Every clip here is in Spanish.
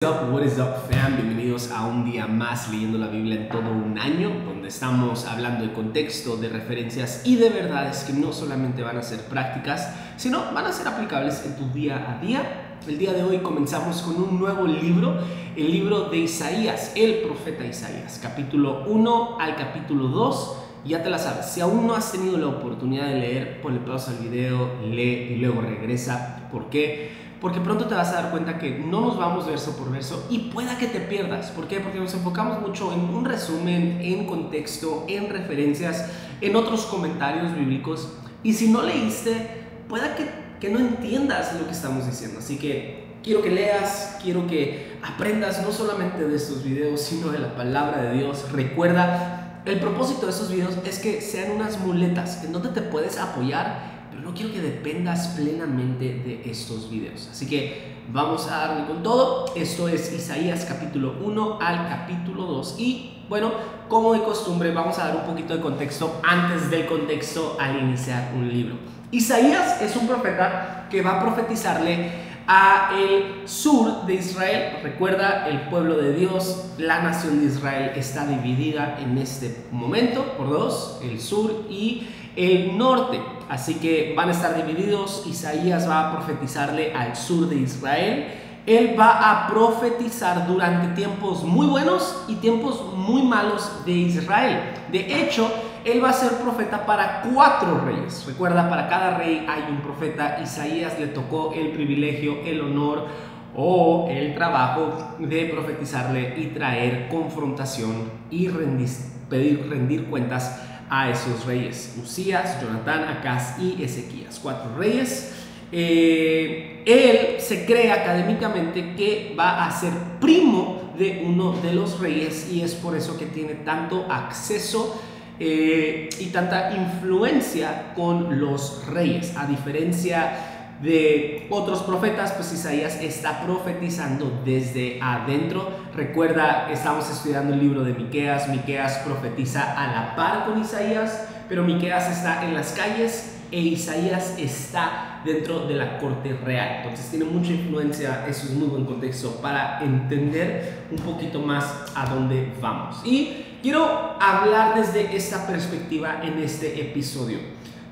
What is up, fam? Bienvenidos a un día más leyendo la Biblia en todo un año, donde estamos hablando de contexto, de referencias y de verdades que no solamente van a ser prácticas, sino van a ser aplicables en tu día a día. El día de hoy comenzamos con un nuevo libro, el libro de Isaías, el profeta Isaías, capítulo 1 al capítulo 2. Ya te la sabes, si aún no has tenido la oportunidad de leer, ponle pausa al video, lee y luego regresa. ¿Por qué? Porque pronto te vas a dar cuenta que no nos vamos verso por verso y pueda que te pierdas. ¿Por qué? Porque nos enfocamos mucho en un resumen, en contexto, en referencias, en otros comentarios bíblicos. Y si no leíste, pueda que no entiendas lo que estamos diciendo. Así que quiero que leas, quiero que aprendas no solamente de estos videos, sino de la palabra de Dios. Recuerda, el propósito de estos videos es que sean unas muletas en donde te puedes apoyar, pero no quiero que dependas plenamente de estos videos. Así que vamos a darle con todo. Esto es Isaías capítulo 1 al capítulo 2. Y bueno, como de costumbre, vamos a dar un poquito de contexto antes del contexto al iniciar un libro. Isaías es un profeta que va a profetizarle a el sur de Israel. Recuerda, el pueblo de Dios, la nación de Israel está dividida en este momento por dos, el sur y el norte. Así que van a estar divididos. Isaías va a profetizarle al sur de Israel. Él va a profetizar durante tiempos muy buenos y tiempos muy malos de Israel. De hecho, él va a ser profeta para 4 reyes. Recuerda, para cada rey hay un profeta. Isaías le tocó el privilegio, el honor o el trabajo de profetizarle y traer confrontación y rendir cuentas a esos reyes: Usías, Jonatán, Acaz y Ezequías. 4 reyes. Él se cree académicamente que va a ser primo de uno de los reyes, y es por eso que tiene tanto acceso y tanta influencia con los reyes. A diferencia de otros profetas, pues Isaías está profetizando desde adentro. Recuerda, estamos estudiando el libro de Miqueas. Miqueas profetiza a la par con Isaías, pero Miqueas está en las calles e Isaías está dentro de la corte real. Entonces tiene mucha influencia. Eso es muy buen contexto para entender un poquito más a dónde vamos. Y quiero hablar desde esta perspectiva en este episodio.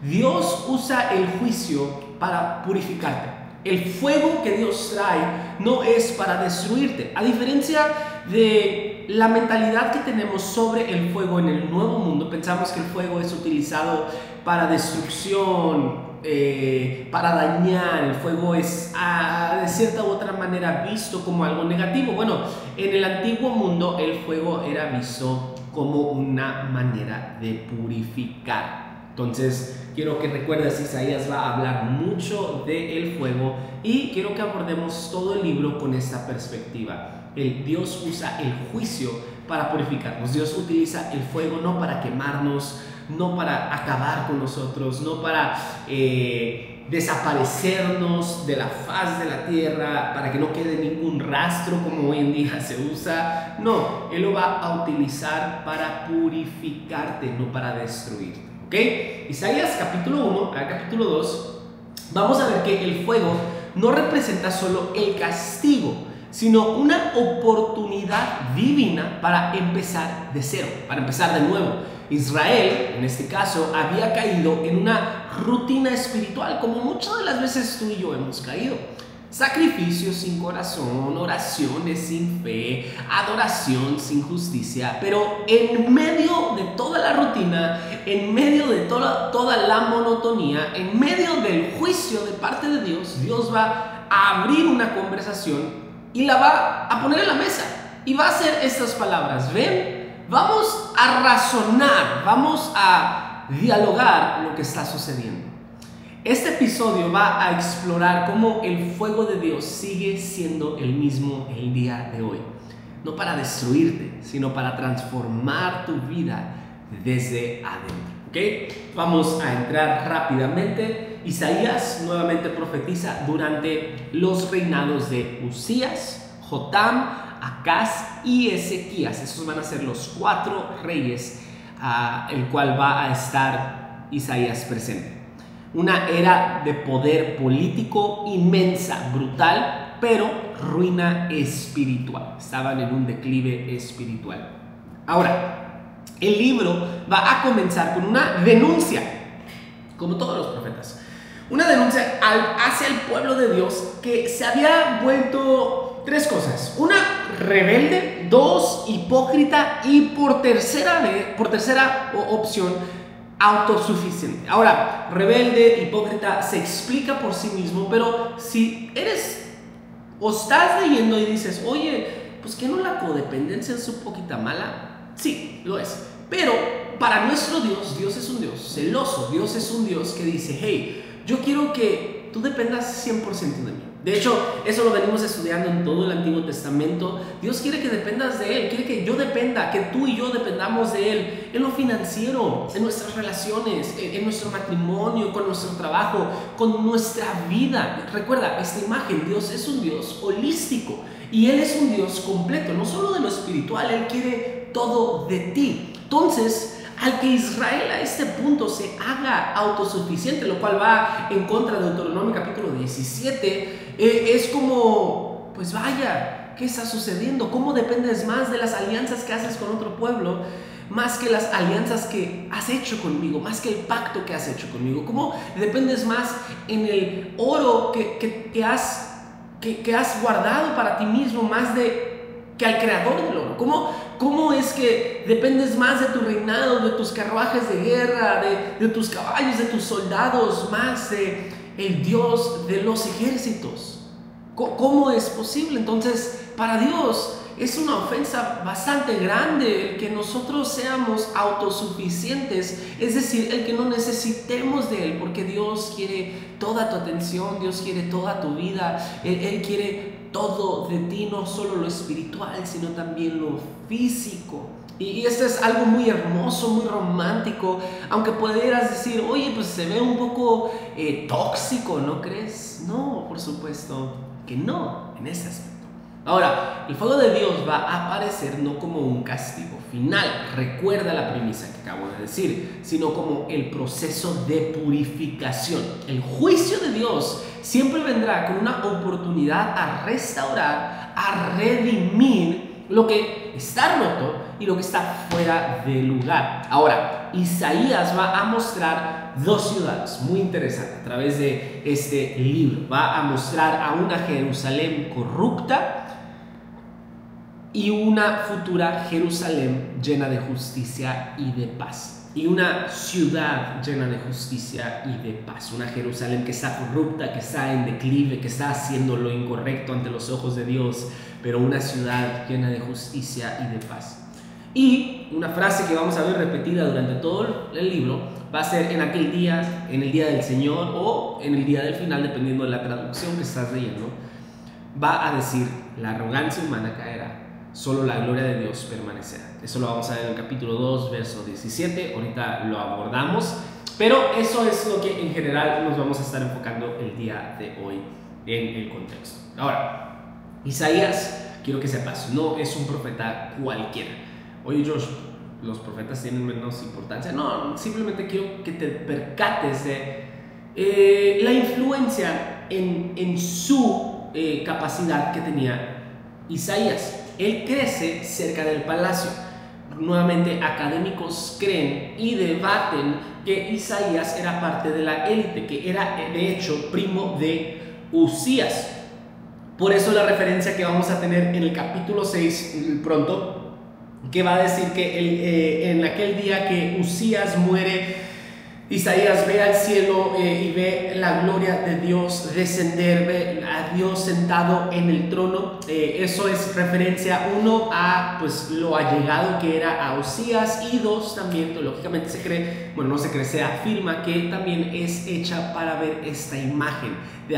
Dios usa el juicio para purificarte. El fuego que Dios trae no es para destruirte. A diferencia de la mentalidad que tenemos sobre el fuego en el Nuevo Mundo, pensamos que el fuego es utilizado para destrucción, para dañar. El fuego es de cierta u otra manera visto como algo negativo. Bueno, en el antiguo mundo el fuego era visto como una manera de purificar. Entonces, quiero que recuerdes, Isaías va a hablar mucho del fuego y quiero que abordemos todo el libro con esta perspectiva. Dios usa el juicio para purificarnos. Dios utiliza el fuego no para quemarnos, no para acabar con nosotros, no para desaparecernos de la faz de la tierra, para que no quede ningún rastro como hoy en día se usa. No, Él lo va a utilizar para purificarte, no para destruirte. ¿Ok? Isaías capítulo 1 al capítulo 2, vamos a ver que el fuego no representa solo el castigo, sino una oportunidad divina para empezar de cero, para empezar de nuevo. Israel, en este caso, había caído en una rutina espiritual, como muchas de las veces tú y yo hemos caído. Sacrificios sin corazón, oraciones sin fe, adoración sin justicia. Pero en medio de toda la rutina, en medio de toda la monotonía, en medio del juicio de parte de Dios, Dios va a abrir una conversación y la va a poner en la mesa. Y va a hacer estas palabras: ven, vamos a razonar, vamos a dialogar lo que está sucediendo. Este episodio va a explorar cómo el fuego de Dios sigue siendo el mismo el día de hoy. No para destruirte, sino para transformar tu vida desde adentro. ¿Ok? Vamos a entrar rápidamente. Isaías nuevamente profetiza durante los reinados de Usías, Jotam, Acaz y Ezequías. Esos van a ser los 4 reyes el cual va a estar Isaías presente. Una era de poder político inmensa, brutal, pero ruina espiritual. Estaban en un declive espiritual. Ahora, el libro va a comenzar con una denuncia, como todos los profetas. Una denuncia hacia el pueblo de Dios que se había vuelto tres cosas. Una, rebelde. Dos, hipócrita. Y por tercera opción, autosuficiente. Ahora, rebelde, hipócrita, se explica por sí mismo, pero si eres o estás leyendo y dices, oye, pues ¿que no la codependencia es un poquito mala? Sí, lo es. Pero para nuestro Dios, Dios es un Dios celoso. Dios es un Dios que dice, hey, yo quiero que tú dependas 100% de mí. De hecho, eso lo venimos estudiando en todo el Antiguo Testamento. Dios quiere que dependas de Él, quiere que yo dependa, que tú y yo dependamos de Él en lo financiero, en nuestras relaciones, en nuestro matrimonio, con nuestro trabajo, con nuestra vida. Recuerda, esta imagen, Dios es un Dios holístico y Él es un Dios completo, no solo de lo espiritual, Él quiere todo de ti. Entonces, al que Israel a este punto se haga autosuficiente, lo cual va en contra de Deuteronomio capítulo 17, es como, pues vaya, ¿qué está sucediendo? ¿Cómo dependes más de las alianzas que haces con otro pueblo, más que las alianzas que has hecho conmigo, más que el pacto que has hecho conmigo? ¿Cómo dependes más en el oro que has guardado para ti mismo, más que al creador del oro? ¿Cómo es que dependes más de tu reinado, de tus carruajes de guerra, de tus caballos, de tus soldados, más de el Dios de los ejércitos? ¿Cómo es posible? Entonces, para Dios es una ofensa bastante grande el que nosotros seamos autosuficientes, es decir, el que no necesitemos de Él, porque Dios quiere toda tu atención, Dios quiere toda tu vida, Él quiere todo de ti, no solo lo espiritual, sino también lo físico. Y esto es algo muy hermoso, muy romántico, aunque pudieras decir, oye, pues se ve un poco tóxico, ¿no crees? No, por supuesto que no, en ese aspecto. Ahora, el fuego de Dios va a aparecer no como un castigo final, recuerda la premisa que acabo de decir, sino como el proceso de purificación. El juicio de Dios siempre vendrá con una oportunidad a restaurar, a redimir lo que está roto y lo que está fuera de lugar. Ahora, Isaías va a mostrar dos ciudades muy interesantes a través de este libro. Va a mostrar a una Jerusalén corrupta y una futura Jerusalén llena de justicia y de paz. Y una ciudad llena de justicia y de paz. Una Jerusalén que está corrupta, que está en declive, que está haciendo lo incorrecto ante los ojos de Dios, pero una ciudad llena de justicia y de paz. Y una frase que vamos a ver repetida durante todo el libro va a ser en aquel día, en el día del Señor o en el día del final, dependiendo de la traducción que estás leyendo. Va a decir, la arrogancia humana caerá, solo la gloria de Dios permanecerá. Eso lo vamos a ver en el capítulo 2, verso 17. Ahorita lo abordamos, pero eso es lo que en general nos vamos a estar enfocando el día de hoy en el contexto. Ahora, Isaías, quiero que sepas, no es un profeta cualquiera. Oye, Josh, ¿los profetas tienen menos importancia? No, simplemente quiero que te percates de la influencia en su capacidad que tenía Isaías. Él crece cerca del palacio. Nuevamente, académicos creen y debaten que Isaías era parte de la élite, que era de hecho primo de Usías. Por eso la referencia que vamos a tener en el capítulo 6 pronto, que va a decir que en aquel día que Usías muere, Isaías ve al cielo y ve la gloria de Dios descender, ve a Dios sentado en el trono. Eso es referencia, uno, a pues lo allegado que era a Usías, y dos, también teológicamente se cree, bueno, no se cree, se afirma que también es hecha para ver esta imagen de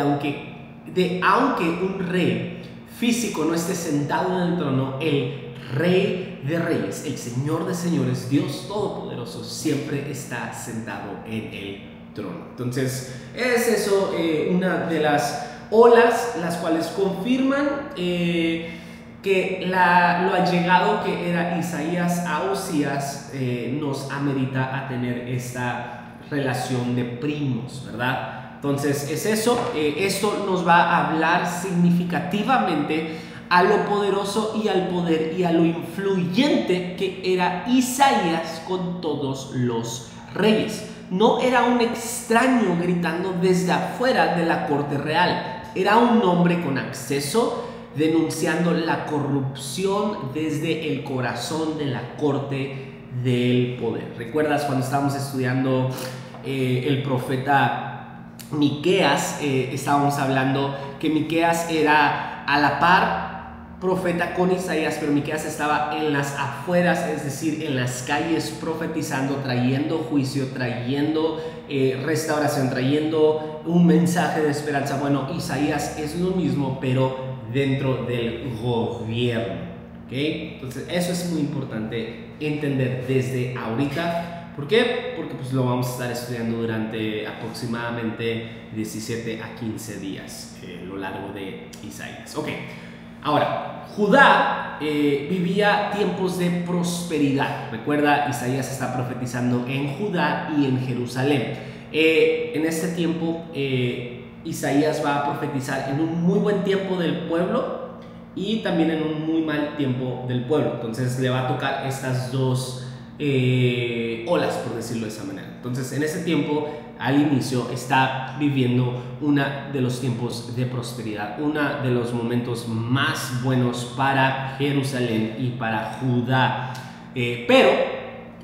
aunque un rey físico no esté sentado en el trono, el Rey de Reyes, el Señor de Señores, Dios Todopoderoso, siempre está sentado en el trono. Entonces, es eso una de las olas las cuales confirman que lo allegado que era Isaías a Usías nos amerita a tener esta relación de primos, ¿verdad? Entonces es eso, esto nos va a hablar significativamente a lo poderoso y al poder y a lo influyente que era Isaías con todos los reyes. No era un extraño gritando desde afuera de la corte real, era un hombre con acceso denunciando la corrupción desde el corazón de la corte del poder. ¿Recuerdas cuando estábamos estudiando el profeta Miqueas? Estábamos hablando que Miqueas era a la par profeta con Isaías, pero Miqueas estaba en las afueras, es decir, en las calles profetizando, trayendo juicio, trayendo restauración, trayendo un mensaje de esperanza. Bueno, Isaías es lo mismo, pero dentro del gobierno, ¿ok? Entonces eso es muy importante entender desde ahorita. ¿Por qué? Porque pues lo vamos a estar estudiando durante aproximadamente 17 a 15 días, lo largo de Isaías. Ok. Ahora, Judá vivía tiempos de prosperidad. Recuerda, Isaías está profetizando en Judá y en Jerusalén. En este tiempo, Isaías va a profetizar en un muy buen tiempo del pueblo y también en un muy mal tiempo del pueblo. Entonces le va a tocar estas dos olas, por decirlo de esa manera. Entonces, en ese tiempo, al inicio, está viviendo uno de los tiempos de prosperidad, uno de los momentos más buenos para Jerusalén y para Judá. Pero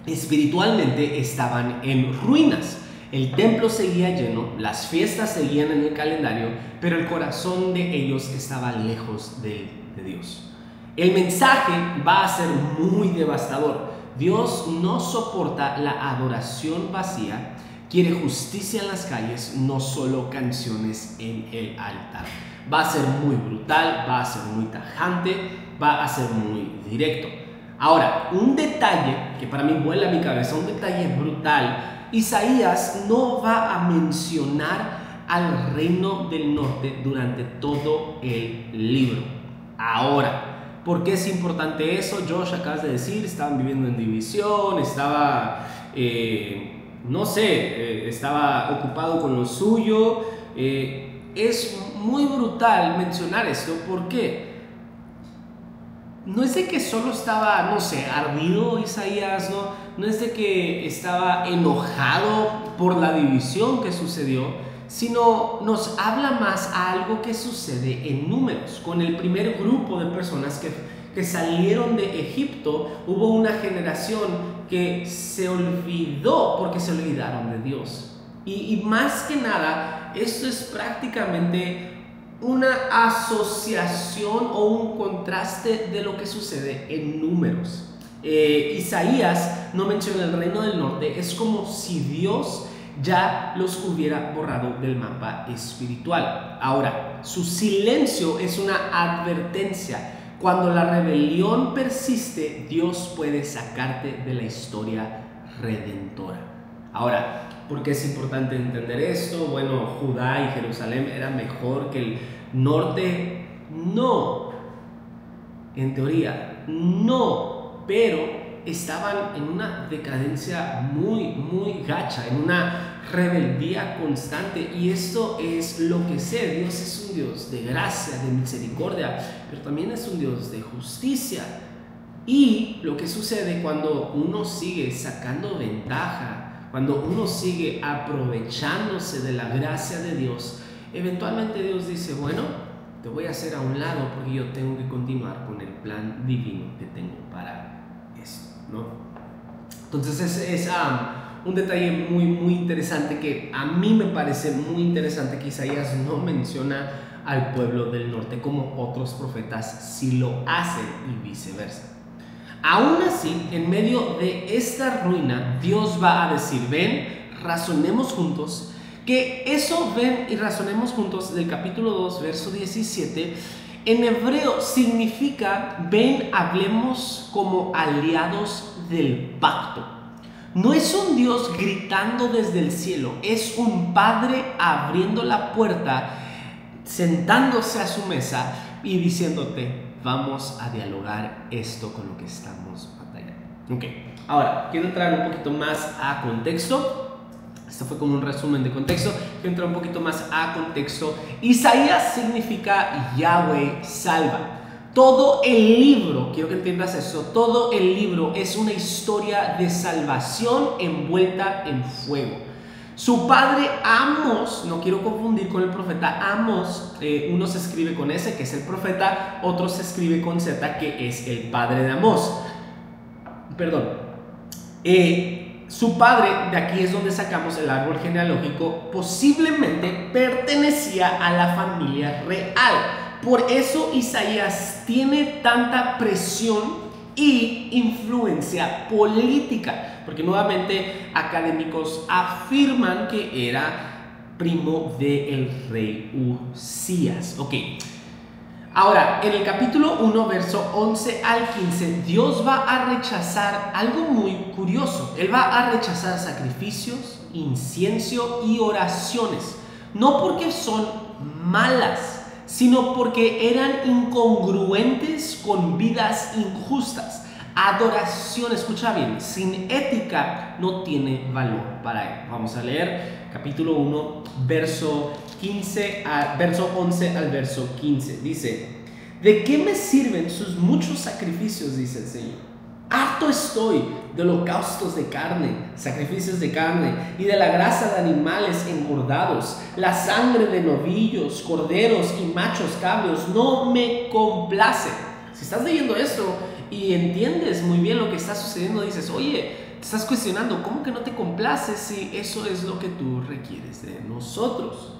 espiritualmente estaban en ruinas. El templo seguía lleno, las fiestas seguían en el calendario, pero el corazón de ellos estaba lejos de Dios. El mensaje va a ser muy devastador. Dios no soporta la adoración vacía, quiere justicia en las calles, no solo canciones en el altar. Va a ser muy brutal, va a ser muy tajante, va a ser muy directo. Ahora, un detalle que para mí vuela a mi cabeza, un detalle brutal: Isaías no va a mencionar al reino del norte durante todo el libro. Ahora, ¿por qué es importante eso? Josh, acabas de decir, estaban viviendo en división, estaba, estaba ocupado con lo suyo. Es muy brutal mencionar esto. ¿Por qué? No es de que solo estaba, ardido Isaías, no es de que estaba enojado por la división que sucedió, sino nos habla más a algo que sucede en Números. Con el primer grupo de personas que salieron de Egipto, hubo una generación que se olvidó porque se olvidaron de Dios. Y más que nada, esto es prácticamente una asociación o un contraste de lo que sucede en Números. Isaías no menciona el reino del norte, es como si Dios ya los hubiera borrado del mapa espiritual. Ahora, su silencio es una advertencia. Cuando la rebelión persiste, Dios puede sacarte de la historia redentora. Ahora, ¿por qué es importante entender esto? Bueno, Judá y Jerusalén era mejor que el norte. No, en teoría, no, pero estaban en una decadencia muy gacha, en una rebeldía constante. Y esto es lo que sé: Dios es un Dios de gracia, de misericordia, pero también es un Dios de justicia. Y lo que sucede cuando uno sigue sacando ventaja, cuando uno sigue aprovechándose de la gracia de Dios, eventualmente Dios dice: bueno, te voy a hacer a un lado porque yo tengo que continuar con el plan divino que tengo para esto, ¿no? Entonces es un detalle muy interesante, que a mí me parece muy interesante, que Isaías no menciona al pueblo del norte como otros profetas sí lo hacen, y viceversa. Aún así, en medio de esta ruina, Dios va a decir: ven, razonemos juntos. Que eso, ven y razonemos juntos, del capítulo 2, verso 17, en hebreo significa: ven, hablemos como aliados del pacto. No es un Dios gritando desde el cielo, es un padre abriendo la puerta, sentándose a su mesa y diciéndote: vamos a dialogar esto con lo que estamos batallando. Ok, ahora quiero entrar un poquito más a contexto. Esto fue como un resumen de contexto. Quiero entrar un poquito más a contexto. Isaías significa Yahweh salva. Todo el libro, quiero que entiendas eso, todo el libro es una historia de salvación envuelta en fuego. Su padre Amos, no quiero confundir con el profeta Amos, uno se escribe con S, que es el profeta, otro se escribe con Z, que es el padre de Amós. Perdón. Su padre, de aquí es donde sacamos el árbol genealógico, posiblemente pertenecía a la familia real. Por eso Isaías tiene tanta presión y influencia política, porque nuevamente académicos afirman que era primo del rey Uzías. Ok. Ahora, en el capítulo 1, verso 11 al 15, Dios va a rechazar algo muy curioso. Él va a rechazar sacrificios, incienso y oraciones. No porque son malas, sino porque eran incongruentes con vidas injustas. Adoración, escucha bien, sin ética no tiene valor para él. Vamos a leer capítulo 1, verso 11 al verso 15. Dice: ¿de qué me sirven sus muchos sacrificios? Dice el Señor. Harto estoy de holocaustos de carne, sacrificios de carne y de la grasa de animales engordados, la sangre de novillos, corderos y machos cabríos no me complace. Si estás leyendo esto y entiendes muy bien lo que está sucediendo, dices: oye, te estás cuestionando, ¿cómo que no te complace si eso es lo que tú requieres de nosotros?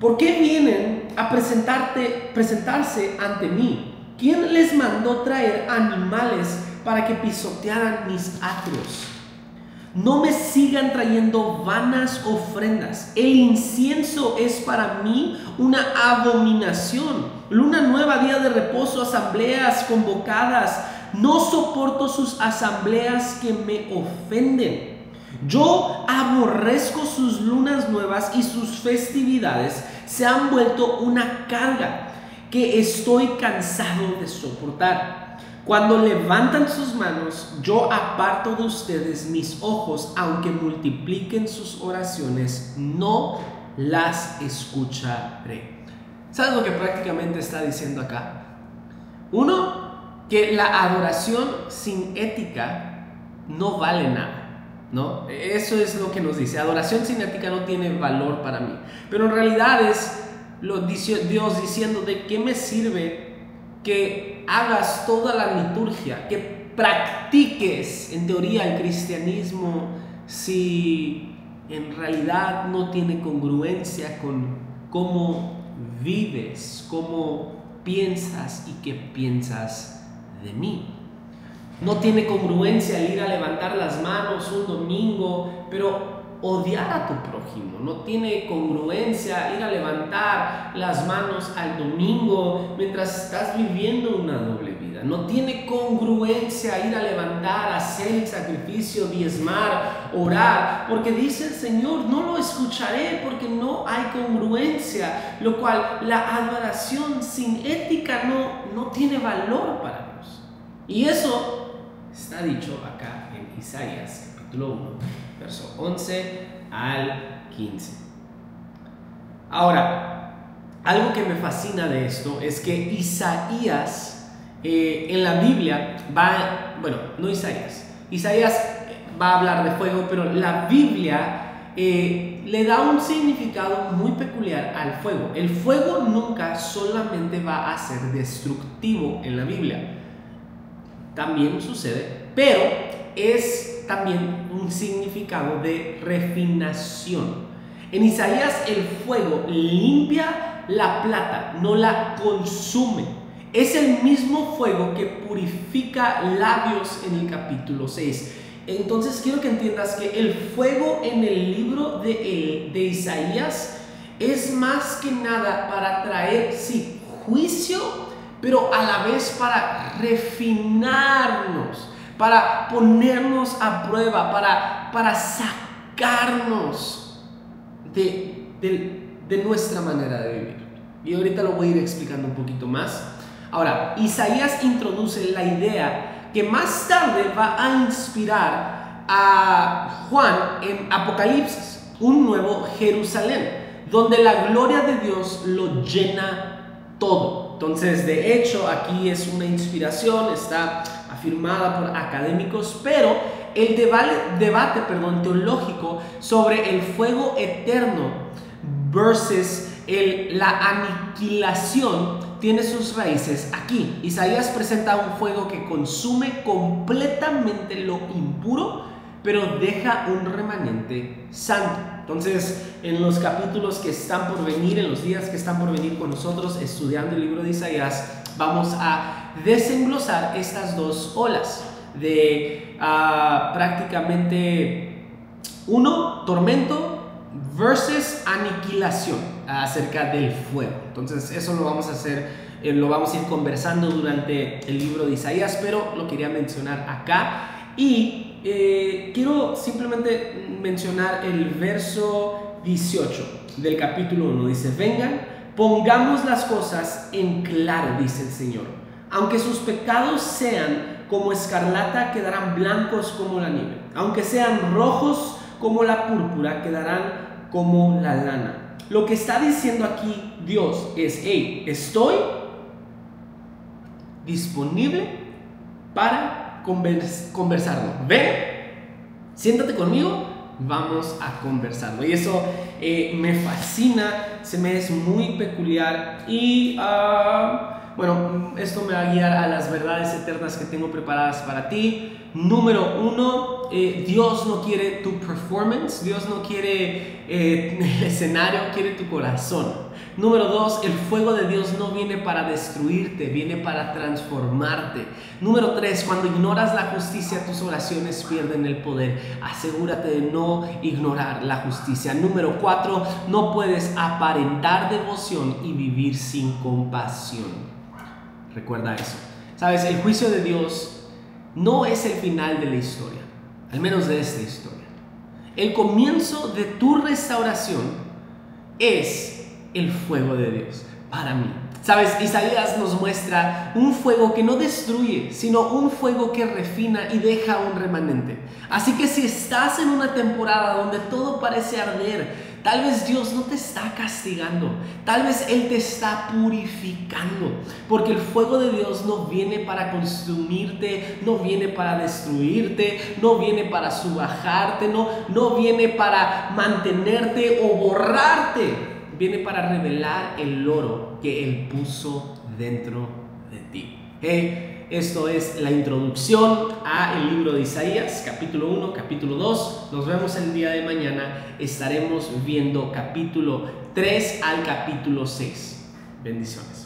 ¿Por qué vienen a presentarse ante mí? ¿Quién les mandó traer animales para que pisotearan mis atrios? No me sigan trayendo vanas ofrendas. El incienso es para mí una abominación. Luna nueva, día de reposo, asambleas convocadas. No soporto sus asambleas que me ofenden. Yo aborrezco sus lunas nuevas y sus festividades se han vuelto una carga que estoy cansado de soportar. Cuando levantan sus manos, yo aparto de ustedes mis ojos, aunque multipliquen sus oraciones, no las escucharé. ¿Sabes lo que prácticamente está diciendo acá? Uno, que la adoración sin ética no vale nada, ¿no? Eso es lo que nos dice. Adoración sin ética no tiene valor para mí. Pero en realidad es Dios diciendo: ¿de qué me sirve que hagas toda la liturgia, que practiques en teoría el cristianismo, si en realidad no tiene congruencia con cómo vives, cómo piensas y qué piensas de mí? No tiene congruencia el ir a levantar las manos un domingo, pero odiar a tu prójimo. No tiene congruencia ir a levantar las manos al domingo mientras estás viviendo una doble vida. No tiene congruencia ir a levantar, hacer el sacrificio, diezmar, orar, porque dice el Señor: no lo escucharé porque no hay congruencia, lo cual la adoración sin ética no tiene valor para Dios. Y eso está dicho acá en Isaías capítulo 1, verso 11 al 15. Ahora, algo que me fascina de esto es que Isaías en la Biblia Isaías va a hablar de fuego, pero la Biblia le da un significado muy peculiar al fuego. El fuego nunca solamente va a ser destructivo en la Biblia. También sucede, pero es también un significado de refinación. En Isaías el fuego limpia la plata, no la consume. Es el mismo fuego que purifica labios en el capítulo 6. Entonces quiero que entiendas que el fuego en el libro de Isaías es más que nada para traer, sí, juicio, pero a la vez para refinarnos, para ponernos a prueba, para sacarnos de nuestra manera de vivir. Y ahorita lo voy a ir explicando un poquito más. Ahora, Isaías introduce la idea que más tarde va a inspirar a Juan en Apocalipsis, un nuevo Jerusalén, donde la gloria de Dios lo llena todo. Entonces, de hecho, aquí es una inspiración, está afirmada por académicos, pero el debate teológico sobre el fuego eterno versus la aniquilación tiene sus raíces aquí. Isaías presenta un fuego que consume completamente lo impuro, pero deja un remanente santo. Entonces, en los capítulos que están por venir, en los días que están por venir con nosotros, estudiando el libro de Isaías, vamos a desenglosar estas dos olas de prácticamente tormento versus aniquilación acerca del fuego. Entonces, eso lo vamos a hacer, lo vamos a ir conversando durante el libro de Isaías, pero lo quería mencionar acá. Y quiero simplemente mencionar el verso 18 del capítulo 1. Dice: vengan, pongamos las cosas en claro, dice el Señor. Aunque sus pecados sean como escarlata, quedarán blancos como la nieve. Aunque sean rojos como la púrpura, quedarán como la lana. Lo que está diciendo aquí Dios es: hey, estoy disponible para conversarlo. Ven, siéntate conmigo, vamos a conversarlo. Y eso me fascina, se me es muy peculiar. Y bueno, esto me va a guiar a las verdades eternas que tengo preparadas para ti. Número 1, Dios no quiere tu performance, Dios no quiere el escenario, quiere tu corazón. Número 2, el fuego de Dios no viene para destruirte, viene para transformarte. Número 3, cuando ignoras la justicia, tus oraciones pierden el poder. Asegúrate de no ignorar la justicia. Número 4, no puedes aparentar devoción y vivir sin compasión. Recuerda eso. Sabes, el juicio de Dios no es el final de la historia, al menos de esta historia. El comienzo de tu restauración es el fuego de Dios para mí. Sabes, Isaías nos muestra un fuego que no destruye, sino un fuego que refina y deja un remanente. Así que si estás en una temporada donde todo parece arder, tal vez Dios no te está castigando, tal vez Él te está purificando, porque el fuego de Dios no viene para consumirte, no viene para destruirte, no viene para subajarte, no viene para mantenerte o borrarte. Viene para revelar el oro que Él puso dentro de ti. Esto es la introducción al libro de Isaías, capítulo 1, capítulo 2. Nos vemos el día de mañana. Estaremos viendo capítulo 3 al capítulo 6. Bendiciones.